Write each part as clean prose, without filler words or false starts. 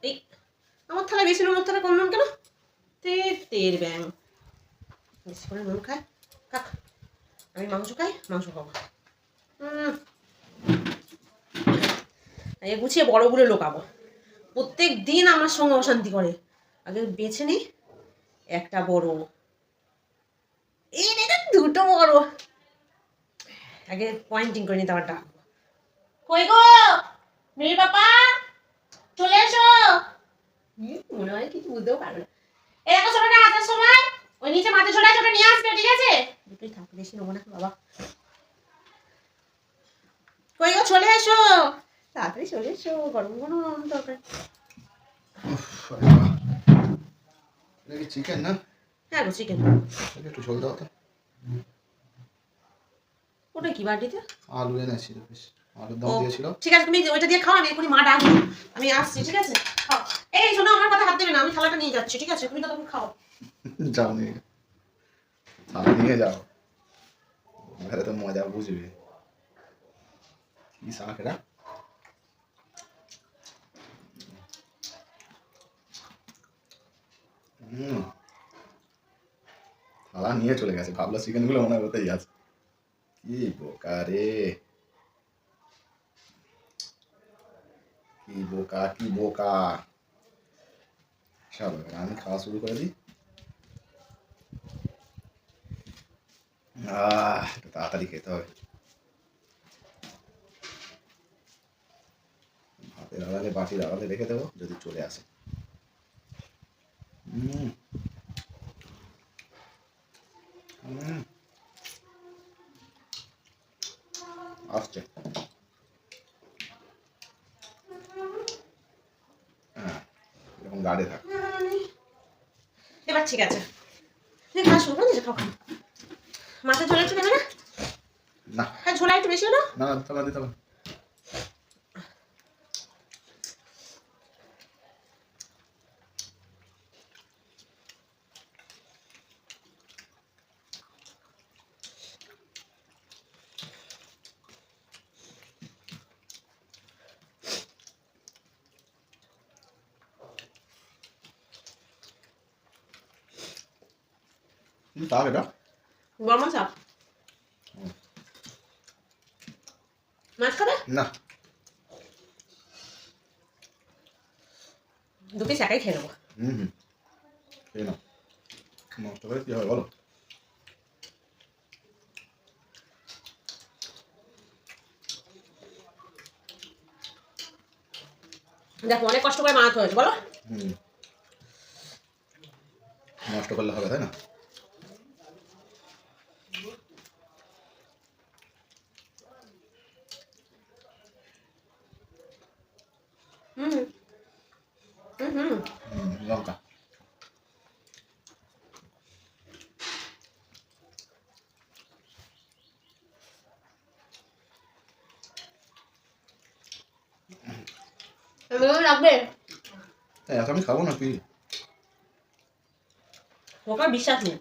এই আমার থালায় বেশি নুন, ওর থালায় কম নুন কেন? তের ব্যাং বেশি করে নুন খায়, খাক। আমি মাংস খাই, মাংস খাবো। গুছিয়ে বড়গুলো লোকাবো। প্রত্যেক দিন আমার সঙ্গে অশান্তি করে। আগে বেছে নিই একটা বড়, এই দুটো বড়, আগে পয়েন্টিং করে নিতে। আবার ডাকবো, কই গো মেয়ে বাবা, চলে এসো। মনে হয় কিছু বুঝতেও পারবে না। এরকম ছোট না আসার সময় ওই নিচে মাঠে চলে আসো, নিয়ে আসবে, ঠিক আছে? দুটোই থাক, বেশি নেবো না বাবা। কই গো চলে এসো, তাড়াতাড়ি চলে এসো, গরম গরম তরকারি। চিকেন না? হ্যাঁ গো চিকেন। একটু ঝোল দাও তো। ওটা কি বাটিতে? আলু এনেছি বেশ, আলুর দাম দিয়েছিল। ঠিক আছে, তুমি ওইটা দিয়ে খাও, আমি এখনই মা ডাকবো, আমি আসছি, ঠিক আছে? খাও। এই শোনো, আমার কথা হাত দেবে না, আমি থালাটা নিয়ে যাচ্ছি, ঠিক আছে? তুমি তো তখন খাও। যাও নিয়ে, থালা নিয়ে যাও, ঘরে তো মজা বুঝবে। কি শাক এটা? থালা নিয়ে চলে গেছে, ভাবলো চিকেন গুলো মনে হতেই আছে। কি বোকা রে, কি বোকা, কি বোকা। চলো আমি খাওয়া শুরু করে দিই। একটু তাড়াতাড়ি খেতে হবে, ভাতের আড়ালে বাটির আড়ালে রেখে দেবো যদি চলে আসে। আসছে। হ্যাঁ এরকম গাড়ে থাক। এবার ঠিক আছে, তুমি খাওয়া শুরু করে দিয়েছো, খাও খাও। মাথা ঝোলা একটু দেবে না? না হ্যাঁ, ঝোলা একটু বেশি হলো। না, তাহলে দিতে হবে। শাক এটা বর্মা শাক। মাছ খাবে না, দু পিস একাই খেয়ে নেবো। খেয়ে নাও, নষ্ট করে কি হবে বলো? দেখো অনেক কষ্ট করে মাছ হয়েছে, বলো। নষ্ট করলে হবে তাই না? লঙ্কা লাগবে, এত আমি খাবো না কি? ওকে বিশ্বাস নেই।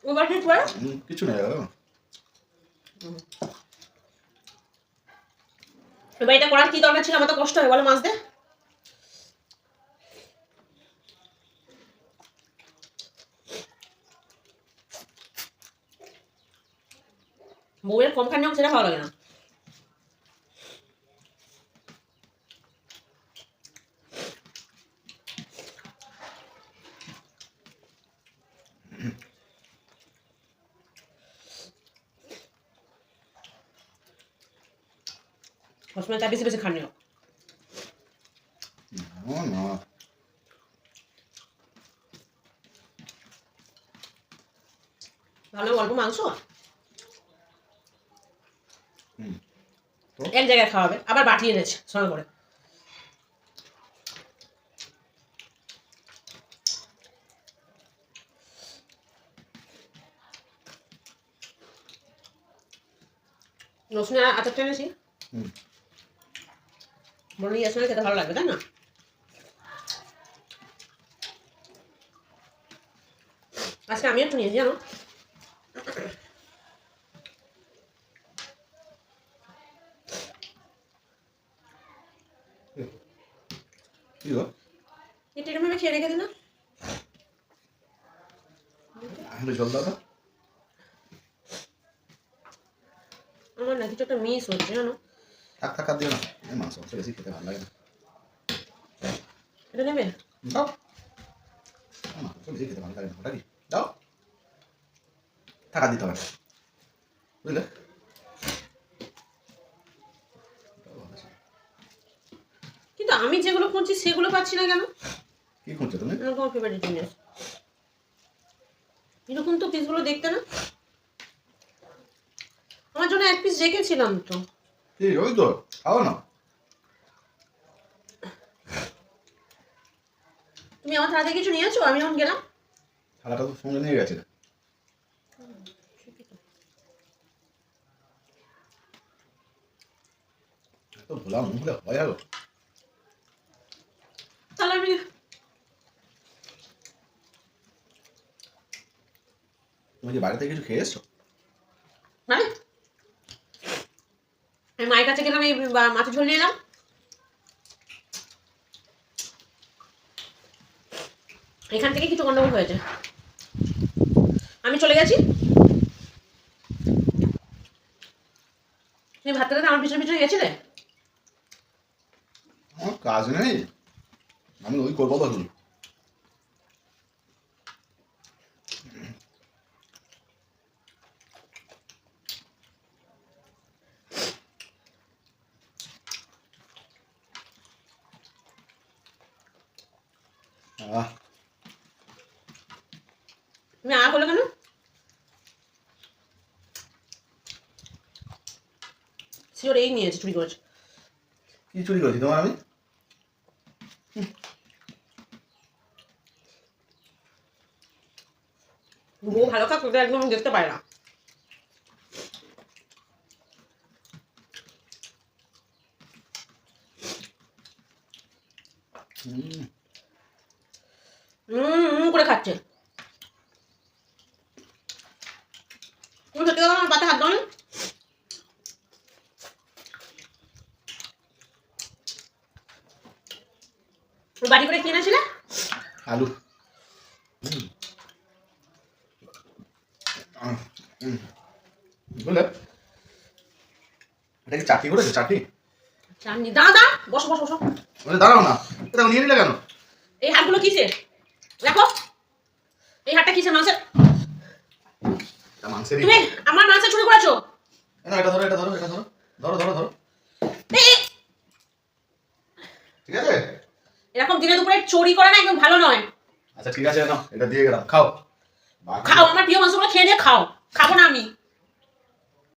এবার ঠিক করে কিছু নেই। এবার এটা করার কি দরকার ছিল? আমার তো কষ্ট হয়, বলো মাছ দে। বউয়ের কম খান সেটা ভালো লাগে না। সবসময় চা বেশি বেশি খান নিও। না ভালো অল্প মাংস এক জায়গায় খাওয়াবে, আবার বাটি এনেছে সঙ্গে করে। রসুনের আচারটা এনেছি, বলি এর সঙ্গে খেতে ভালো লাগবে, তাই না? আজকে আমি একটু নিয়েছি জানো, কি গো এটা এরকম ভাবে খেয়ে রেখে দিন না। একটু জল দাও তো। আমার না কিছু একটা মিস হচ্ছে জানো। থাক থাক আর দিও না, এই মাংস মাংস বেশি খেতে ভালো লাগে না। এটা নেবে? দাও, মাংস বেশি খেতে ভালো লাগে না, ওটা কি দাও, টাকা দিতে হবে না, বুঝলে? কিন্তু আমি যেগুলো খুঁজছি সেগুলো পাচ্ছি না কেন? কি খুঁজছো তুমি? তোমার ফেভারিট জিনিস এরকম তো পিসগুলো দেখতে না। আমার জন্য এক পিস রেখেছিলাম তো। কি ওই তো খাও না। তুমি আমার থালা থেকে কিছু নিয়েছো? আমি যখন গেলাম থালাটা তো সঙ্গে নিয়ে গেছে। তো ভোলা মন হলে হয় আরো। তাহলে আমি তুমি কি বাড়ি থেকে কিছু খেয়ে এসছো? মানে আমি মায়ের কাছে গেলাম, এই মাছের ঝোল নিয়ে এলাম। এখান থেকে কিছু গন্ডগোল হয়েছে, আমি চলে গেছি। তুমি ভাত খেতে আমার পিছনে পিছনে গেছিলে। আমার কাজ নেই, আমি ওই করবো তো শুধু। তুমি করলে কেন? শিওর এই নিয়েছে, চুরি করেছে। কি চুরি করেছি তোমার আমি? বউ ভালো কাজ করতে একদম দেখতে পায় না। করে খাচ্ছে। তুমি সত্যি কথা আমার পাতে হাত দাও। বাড়ি করে কিনেছিলে আলু। বুঝলে এটা কি চাটনি করেছে? চাটনি চাটনি দাদা, বসো বসো বসো। দাঁড়াও না, এটা নিয়ে নিলে কেন? এই হাতগুলো কিসের দেখো, এই হাতটা কিসের? মাংসের। মাংসেরই। তুমি আমার মাংস চুরি করেছো। না এটা ধরো, এটা ধরো, এটা ধরো, ধরো ধরো ধরো, ঠিক আছে? এরকম দিনে দুপুরে চুরি করা না একদম ভালো নয়। আচ্ছা ঠিক আছে, নাও এটা দিয়ে গেলাম, খাও। খাও, আমার প্রিয় মাংসগুলো খেয়ে নিয়ে খাও। খাবো না আমি।